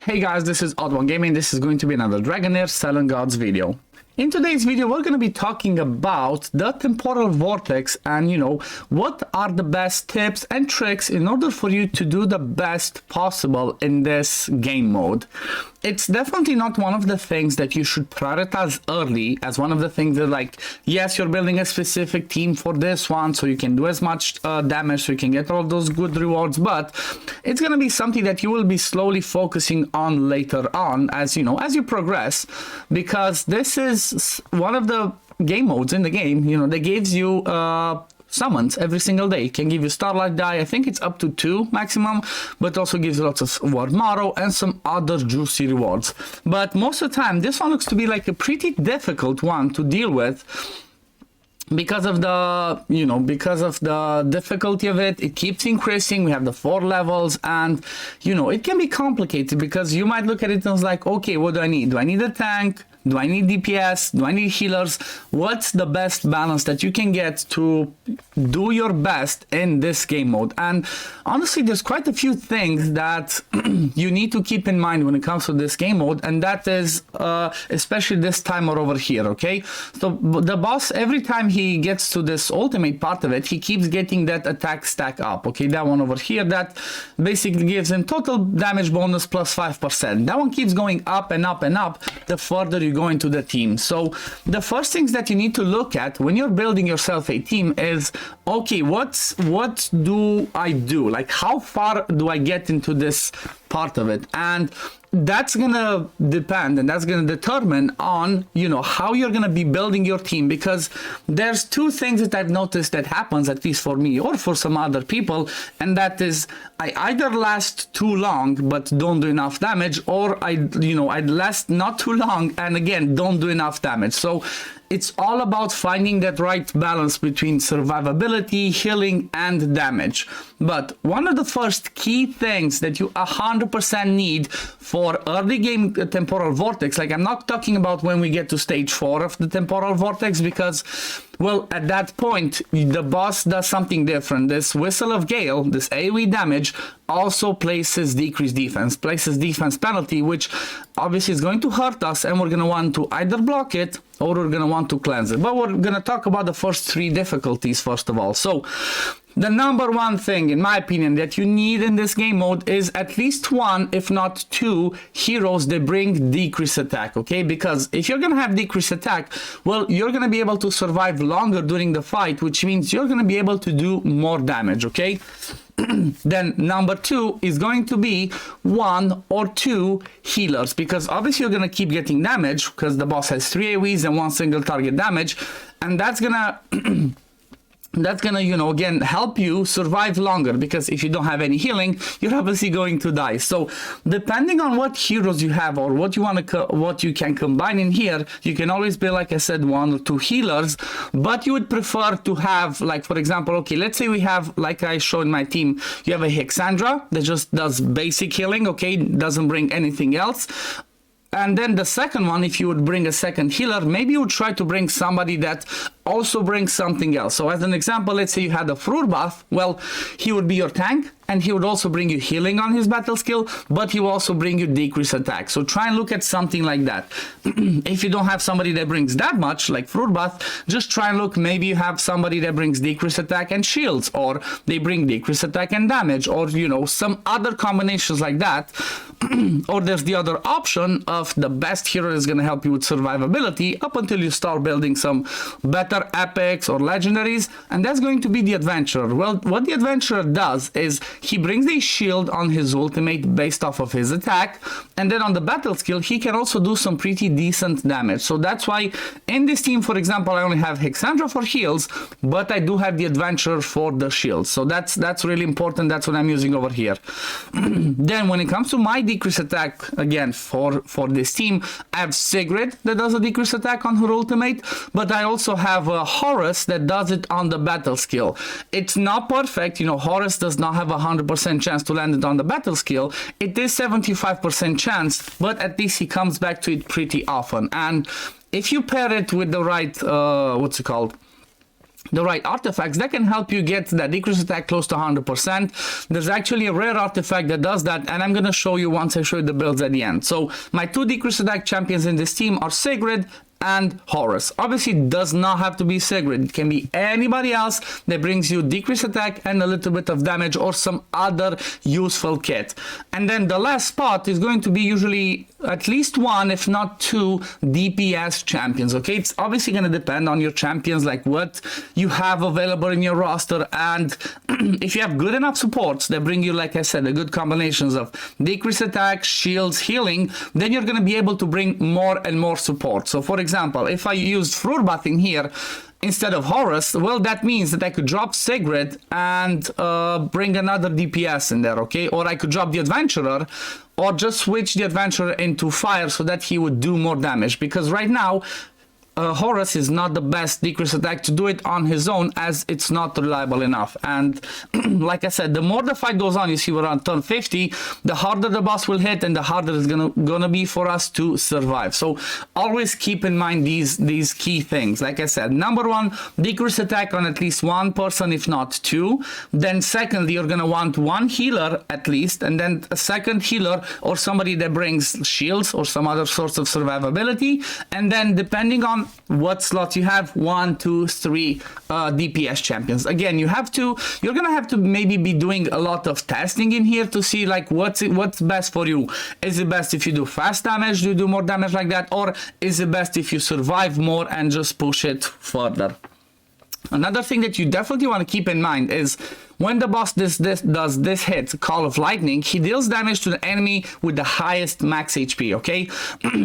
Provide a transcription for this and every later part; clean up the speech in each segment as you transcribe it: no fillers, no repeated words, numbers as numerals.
Hey guys, this is OddOneGaming. This is going to be another Dragonheir SilentGods video. In today's video, we're going to be talking about the Temporal Vortex and, what are the best tips and tricks in order for you to do the best possible in this game mode. It's definitely not one of the things that you should prioritize early as one of the things that, yes, you're building a specific team for this one so you can do as much damage, so you can get all those good rewards, but it's going to be something that you will be slowly focusing on later on as, as you progress, because this is one of the game modes in the game, that gives you summons every single day. It can give you Starlight Die, I think it's up to 2 maximum, but also gives you lots of Word Marrow and some other juicy rewards. But most of the time, this one looks to be like a pretty difficult one to deal with because of the difficulty of it. It keeps increasing. We have the 4 levels, and it can be complicated because you might look at it and it's like, okay, what do I need? Do I need a tank? Do I need DPS? Do I need healers? What's the best balance that you can get to do your best in this game mode? And honestly, there's quite a few things that you need to keep in mind when it comes to this game mode, and that is especially this timer over here, okay? So the boss, every time he gets to this ultimate part of it, he keeps getting that attack stack up, okay? That one over here, that basically gives him total damage bonus plus 5%. That one keeps going up and up and up the further you go into the team. So the first things that you need to look at when you're building yourself a team is, okay, what do I do? Like, how far do I get into this part of it? And that's gonna depend, and that's gonna determine on how you're gonna be building your team, because there's 2 things that I've noticed that happens, at least for me or for some other people, and that is I either last too long but don't do enough damage, or I'd last not too long and again don't do enough damage. So it's all about finding that right balance between survivability, healing, and damage. But one of the first key things that you 100% need for early game Temporal Vortex, like I'm not talking about when we get to stage 4 of the Temporal Vortex, because, well, at that point, the boss does something different. This Whistle of Gale, this AoE damage, also places decreased defense, places defense penalty, which obviously is going to hurt us, and we're going to want to either block it or we're going to want to cleanse it. But we're going to talk about the first 3 difficulties first of all. So the number 1 thing, in my opinion, that you need in this game mode is at least 1, if not 2, heroes that bring decreased attack, okay? Because if you're going to have decreased attack, well, you're going to be able to survive longer during the fight, which means you're going to be able to do more damage, okay? Then number 2 is going to be 1 or 2 healers, because obviously you're going to keep getting damage because the boss has 3 AoEs and 1 single target damage, and that's gonna again help you survive longer, because if you don't have any healing, you're obviously going to die. So depending on what heroes you have or what you can combine in here, you can always be, like I said, 1 or 2 healers, but you would prefer to have, like, for example, okay, let's say we have, like I showed in my team, you have a Hexandra that just does basic healing, okay, doesn't bring anything else. And then the second one, if you would bring a second healer, maybe you would try to bring somebody that also brings something else. So as an example, let's say you had a Fruurbath. Well, he would be your tank, and he would also bring you healing on his battle skill, but he will also bring you decreased attack. So try and look at something like that. If you don't have somebody that brings that much, like Fruurbath, just try and look, maybe you have somebody that brings decreased attack and shields, or they bring decreased attack and damage, or some other combinations like that. Or there's the other option of the best hero is going to help you with survivability up until you start building some better epics or legendaries, and that's going to be the adventurer. Well, what the adventurer does is he brings a shield on his ultimate based off of his attack, and then on the battle skill he can also do some pretty decent damage. So that's why in this team, for example, I only have Hexandra for heals, but I do have the adventurer for the shields. So that's really important. That's what I'm using over here. Then when it comes to my decreased attack, again, for this team, I have Sigrid that does a decreased attack on her ultimate, but I also have Horus that does it on the battle skill. It's not perfect, Horus does not have 100% chance to land it on the battle skill. It is 75% chance, but at least he comes back to it pretty often. And if you pair it with the right, the right artifacts that can help you get that decrease attack close to 100%. There's actually a rare artifact that does that, and I'm going to show you once I show you the builds at the end. So my 2 decrease attack champions in this team are Sigrid and Horus. Obviously, it does not have to be Sigrid. It can be anybody else that brings you decrease attack and a little bit of damage or some other useful kit. And then the last spot is going to be usually at least 1, if not 2 DPS champions. Okay, it's obviously going to depend on your champions, like what you have available in your roster, and if you have good enough supports that bring you, like I said, the good combinations of decrease attack, shields, healing, then you're going to be able to bring more and more support. So for example, if I used Fruurbath in here instead of Horus, well, that means that I could drop Sigrid and bring another DPS in there, okay? Or I could drop the Adventurer, or just switch the Adventurer into Fire so that he would do more damage. Because right now, Horus is not the best decrease attack to do it on his own, as it's not reliable enough. And like I said, the more the fight goes on, you see we're on turn 50, the harder the boss will hit and the harder it's gonna be for us to survive. So always keep in mind these key things. Like I said, number 1, decrease attack on at least 1 person, if not 2. Then secondly, you're gonna want 1 healer at least, and then a second healer or somebody that brings shields or some other source of survivability. And then depending on what slot you have, 1, 2, 3 DPS champions. Again, you're gonna have to maybe be doing a lot of testing in here to see like what's best for you. Is it best if you do fast damage, do you do more damage like that, or is it best if you survive more and just push it further? Another thing that you definitely want to keep in mind is when the boss does this hit, Call of Lightning, he deals damage to the enemy with the highest max HP, okay?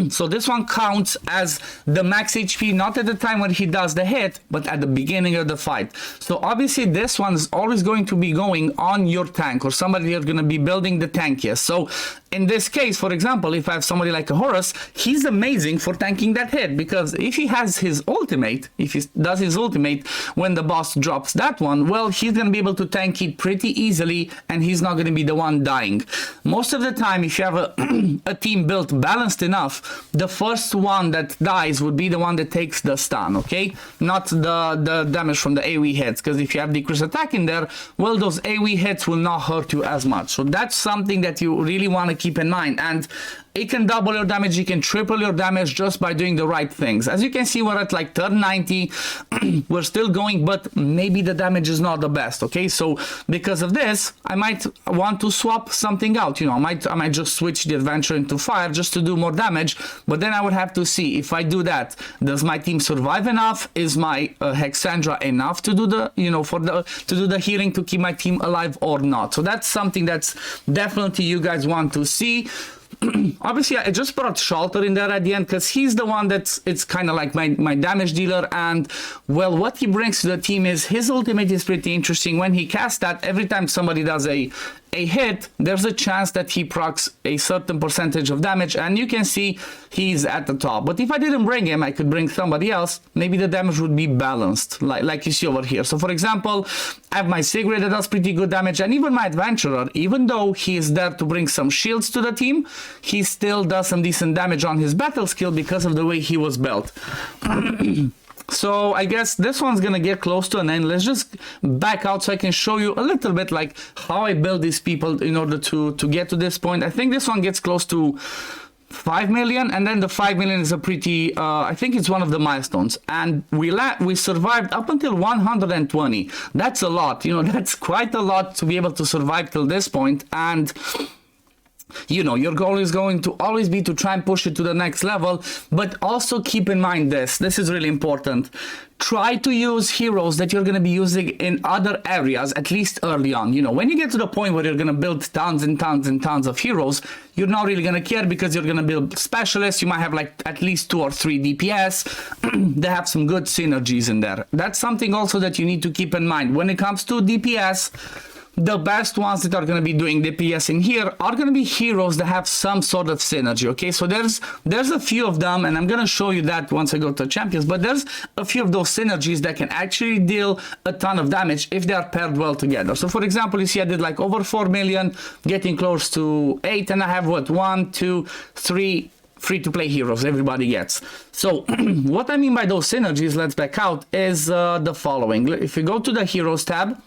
So this one counts as the max HP, not at the time when he does the hit, but at the beginning of the fight. So obviously this one's always going to be going on your tank or somebody you're going to be building the tankiest. So in this case, for example, if I have somebody like a Horus, he's amazing for tanking that hit, because if he has his ultimate, if he does his ultimate when the boss drops that one, well, he's going to be able to tank it pretty easily and he's not going to be the one dying. Most of the time, if you have a team built balanced enough, the first one that dies would be the one that takes the stun, okay? Not the damage from the AoE hits, because if you have decreased attack in there, well, those AoE hits will not hurt you as much. So that's something that you really want to keep in mind. And it can double your damage, it can triple your damage just by doing the right things. As you can see, we're at like turn 90, we're still going, but maybe the damage is not the best, okay? So because of this, I might want to swap something out, you know, I might just switch the Adventure into Fire just to do more damage, but then I would have to see, if I do that, does my team survive enough? Is my Hexandra enough to do the, you know, to do the healing to keep my team alive or not? So that's something that's definitely you guys want to see. Obviously, I just brought Shelter in there at the end because he's the one it's kind of like my damage dealer. And well, what he brings to the team is his ultimate is pretty interesting. When he casts that, every time somebody does a hit, there's a chance that he procs a certain percentage of damage, and you can see he's at the top. But if I didn't bring him, I could bring somebody else, maybe the damage would be balanced, like you see over here. So for example, I have my Sigrid that does pretty good damage, and even my Adventurer, even though he is there to bring some shields to the team, he still does some decent damage on his battle skill because of the way he was built. So I guess this one's gonna get close to an end. Let's just back out so I can show you a little bit like how I build these people in order to get to this point. I think this one gets close to 5 million, and then the 5 million is a pretty I think it's one of the milestones, and we survived up until 120. That's a lot, you know, that's quite a lot to be able to survive till this point. And you know, your goal is going to always be to try and push it to the next level, but also keep in mind this is really important. Try to use heroes that you're going to be using in other areas, at least early on. You know, when you get to the point where you're going to build tons and tons and tons of heroes, you're not really going to care because you're going to build specialists. You might have like at least 2 or 3 DPS. They have some good synergies in there. That's something also that you need to keep in mind. When it comes to DPS, the best ones that are going to be doing DPS in here are going to be heroes that have some sort of synergy, okay? So there's a few of them, and I'm going to show you that once I go to champions, but there's a few of those synergies that can actually deal a ton of damage if they are paired well together. So for example, you see I did like over 4 million, getting close to 8, and I have what, 1, 2, 3, free-to-play heroes everybody gets. So what I mean by those synergies, let's back out, is the following. If you go to the Heroes tab,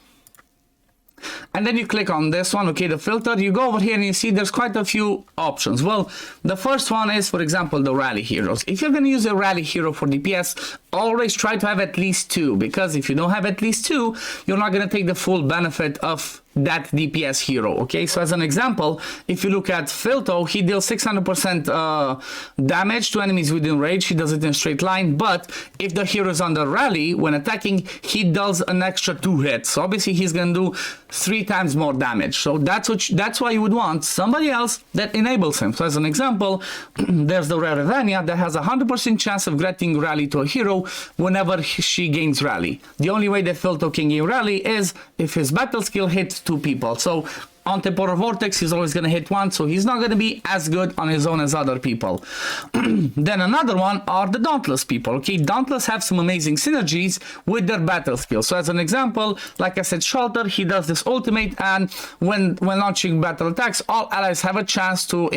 and then you click on this one, okay, the filter, you go over here and you see there's quite a few options. Well, the first one is, for example, the rally heroes. If you're going to use a rally hero for DPS, always try to have at least 2, because if you don't have at least 2, you're not going to take the full benefit of that DPS hero, okay? So as an example, if you look at Filto, he deals 600% damage to enemies within range. He does it in a straight line, but if the hero is under rally, when attacking, he does an extra 2 hits. So obviously he's gonna do 3 times more damage. So that's why you would want somebody else that enables him. So as an example, there's the rare Ivania that has a 100% chance of granting rally to a hero whenever she gains rally. The only way that Filto can gain rally is if his battle skill hits 2 people. So on Temporal Vortex, he's always going to hit 1, so he's not going to be as good on his own as other people. Then another one are the Dauntless people, okay? Dauntless have some amazing synergies with their battle skills. So as an example, like I said, Shelter, he does this ultimate, and when launching battle attacks, all allies have a chance to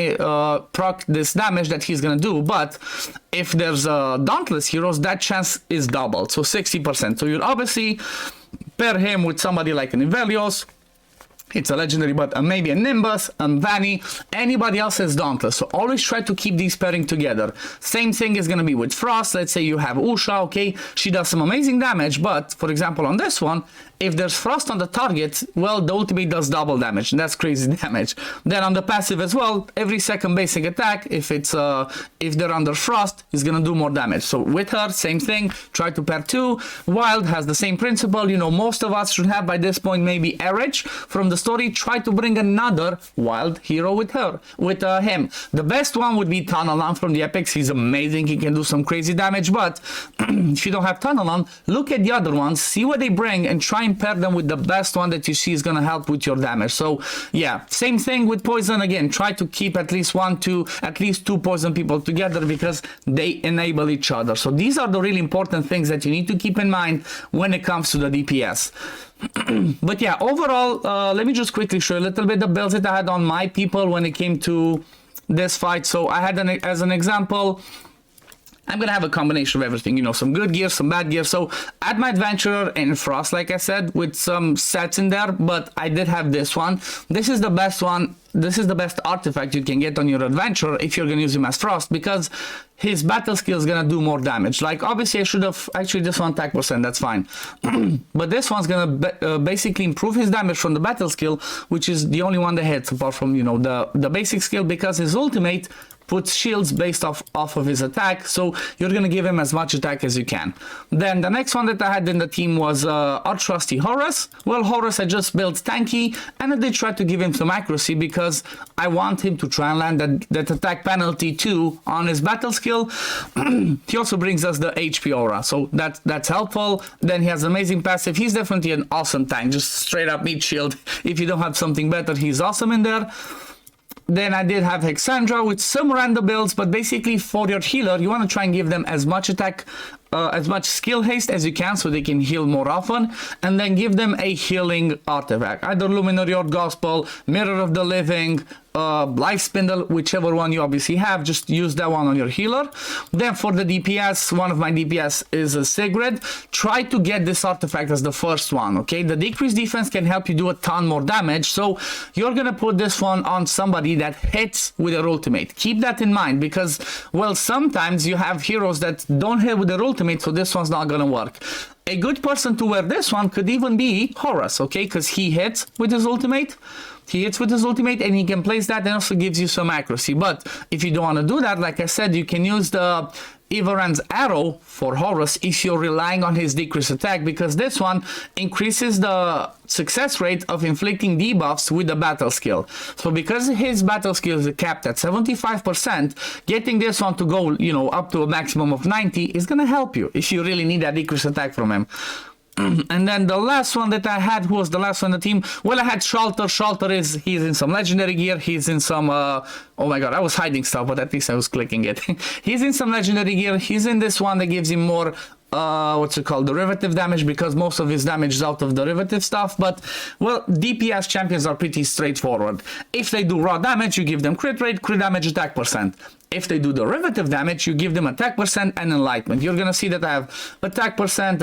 proc this damage that he's going to do. But if there's Dauntless heroes, that chance is doubled, so 60%. So you'll obviously pair him with somebody like an Ivelios. It's a legendary, but maybe a Nimbus, Vanny, anybody else is Dauntless. So always try to keep these pairing together. Same thing is going to be with Frost. Let's say you have Usha, okay? She does some amazing damage, but for example on this one, if there's Frost on the target, well, the ultimate does double damage, and that's crazy damage. Then on the passive as well, every second basic attack, if they're under Frost, is gonna do more damage. So with her, same thing, try to pair 2. Wild has the same principle. You know, most of us should have by this point maybe Erich from the story. Try to bring another Wild hero with him. The best one would be Tunnelon from the Epics. He's amazing, he can do some crazy damage, but if you don't have Tunnelon, look at the other ones, see what they bring, and try and pair them with the best one that you see is going to help with your damage. So yeah, same thing with poison. Again, try to keep at least 2 poison people together, because they enable each other. So these are the really important things that you need to keep in mind when it comes to the DPS. But yeah, overall, let me just quickly show you a little bit the builds that I had on my people when it came to this fight. So I had as an example, I'm gonna have a combination of everything, you know, some good gear, some bad gear. So I had my Adventurer in Frost, like I said, with some sets in there, but I did have this one. This is the best one. This is the best artifact you can get on your Adventurer if you're gonna use him as Frost, because his battle skill is gonna do more damage. Like obviously I should have actually this one attack percent, that's fine. But this one's gonna basically improve his damage from the battle skill, which is the only one that hits apart from, you know, the basic skill, because his ultimate puts shields based off of his attack, so you're gonna give him as much attack as you can. Then the next one that I had in the team was our trusty Horus. Well, Horus I just built tanky, and I did try to give him some accuracy because I want him to try and land that attack penalty too on his battle skill. He also brings us the HP aura, so that's helpful. Then he has amazing passive. He's definitely an awesome tank, just straight up meat shield. If you don't have something better, he's awesome in there. Then I did have Hexandra with some random builds, but basically for your healer, you want to try and give them as much attack, as much skill haste as you can, so they can heal more often, and then give them a healing artifact, either Luminary or Gospel, Mirror of the Living, Life Spindle, whichever one you obviously have, just use that one on your healer. Then for the DPS, one of my DPS is a Sigrid. Try to get this artifact as the first one, okay? The decreased defense can help you do a ton more damage, so you're gonna put this one on somebody that hits with their ultimate. Keep that in mind, because, well, sometimes you have heroes that don't hit with their ultimate, so this one's not gonna work. A good person to wear this one could even be Horus, okay? Because he hits with his ultimate. He hits with his ultimate, and he can place that, and also gives you some accuracy. But if you don't want to do that, like I said, you can use the Ivaran's arrow for Horus if you're relying on his decreased attack, because this one increases the success rate of inflicting debuffs with the battle skill. So because his battle skill is capped at 75%, getting this one to go, you know, up to a maximum of 90 is going to help you if you really need that decreased attack from him. And then the last one that I had, who was the last one on the team? Well, I had Shelter. Shelter he's in some legendary gear. He's in some, oh my god, I was hiding stuff, but at least I was clicking it. He's in some legendary gear. He's in this one that gives him more, what's it called, derivative damage, because most of his damage is out of derivative stuff. But, well, DPS champions are pretty straightforward. If they do raw damage, you give them crit rate, crit damage, attack percent. If they do derivative damage, you give them attack percent and enlightenment. You're gonna see that I have attack percent,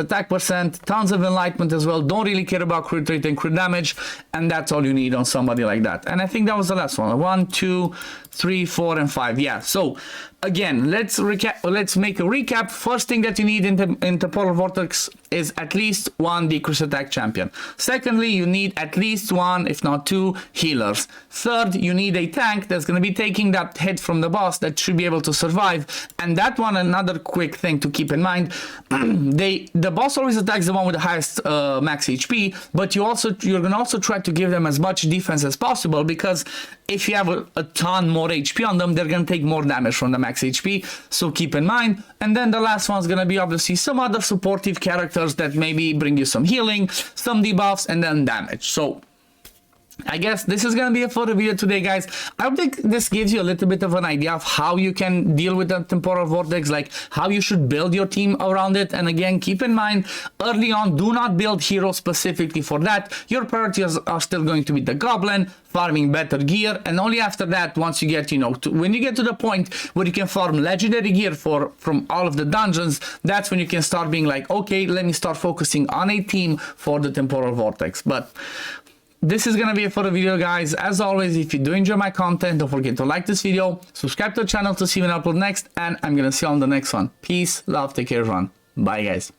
tons of enlightenment as well. Don't really care about crit rate and crit damage, and that's all you need on somebody like that. And I think that was the last one. 1, 2, 3, 4, and 5. Yeah. So again, let's recap. Let's make a recap. First thing that you need in Temporal Vortex is at least one decrease attack champion. Secondly, you need at least one, if not two, healers. Third, you need a tank that's going to be taking that hit from the boss that should be able to survive. And that one, another quick thing to keep in mind, the boss always attacks the one with the highest max HP, but you're going to also try to give them as much defense as possible, because if you have a ton more HP on them, they're going to take more damage from the max HP, so keep in mind. And then the last one's going to be obviously some other supportive characters that maybe bring you some healing, some debuffs, and then damage. So I guess this is going to be it for the video today, guys. I think this gives you a little bit of an idea of how you can deal with the Temporal Vortex, like how you should build your team around it. And again, keep in mind, early on, do not build heroes specifically for that. Your priorities are still going to be the Goblin, farming better gear, and only after that, once you get, when you get to the point where you can farm legendary gear from all of the dungeons, that's when you can start being like, okay, let me start focusing on a team for the Temporal Vortex. But this is gonna be it for the video, guys. As always, if you do enjoy my content, don't forget to like this video, subscribe to the channel to see when I upload next, and I'm gonna see you on the next one. Peace, love, take care, everyone. Bye, guys.